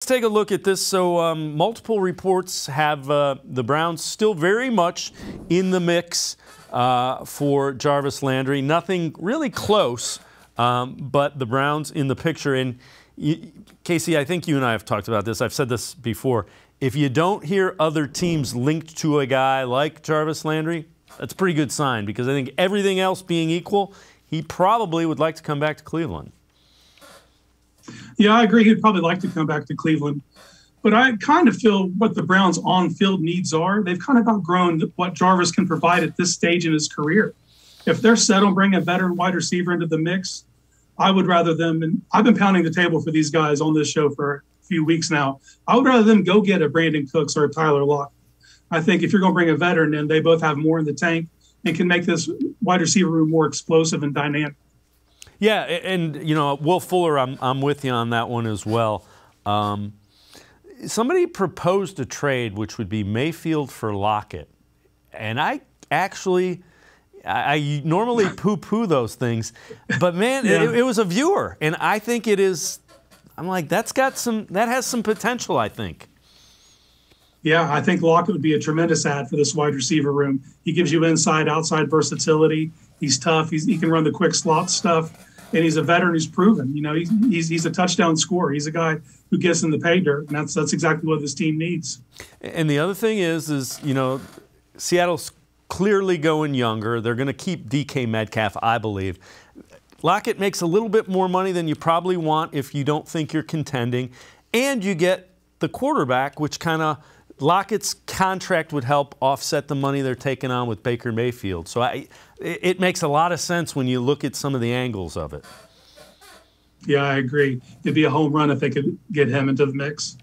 Let's take a look at this. So multiple reports have the Browns still very much in the mix for Jarvis Landry. Nothing really close, but the Browns in the picture. And Casey, I think you and I have talked about this. I've said this before. If you don't hear other teams linked to a guy like Jarvis Landry, that's a pretty good sign, because I think everything else being equal, he probably would like to come back to Cleveland. Yeah, I agree. He'd probably like to come back to Cleveland. But I kind of feel what the Browns' on-field needs are. They've kind of outgrown what Jarvis can provide at this stage in his career. If they're set on bringing a veteran wide receiver into the mix, I would rather them, and I've been pounding the table for these guys on this show for a few weeks now, I would rather them go get a Brandin Cooks or a Tyler Lockett. I think if you're going to bring a veteran in, they both have more in the tank and can make this wide receiver room more explosive and dynamic. Yeah, and, you know, Will Fuller, I'm with you on that one as well. Somebody proposed a trade which would be Mayfield for Lockett. And I normally poo-poo those things. But, man, yeah. it was a viewer. And I think it is, I'm like, that has some potential, I think. Yeah, I think Lockett would be a tremendous add for this wide receiver room. He gives you inside, outside versatility. He's tough. He can run the quick slot stuff. And he's a veteran who's proven. You know, he's a touchdown scorer. He's a guy who gets in the pay dirt, and that's exactly what this team needs. And the other thing is you know, Seattle's clearly going younger. They're going to keep DK Metcalf, I believe. Lockett makes a little bit more money than you probably want if you don't think you're contending, and you get the quarterback, which kind of Lockett's contract would help offset the money they're taking on with Baker Mayfield. So it makes a lot of sense when you look at some of the angles of it. Yeah, I agree. It'd be a home run if they could get him into the mix.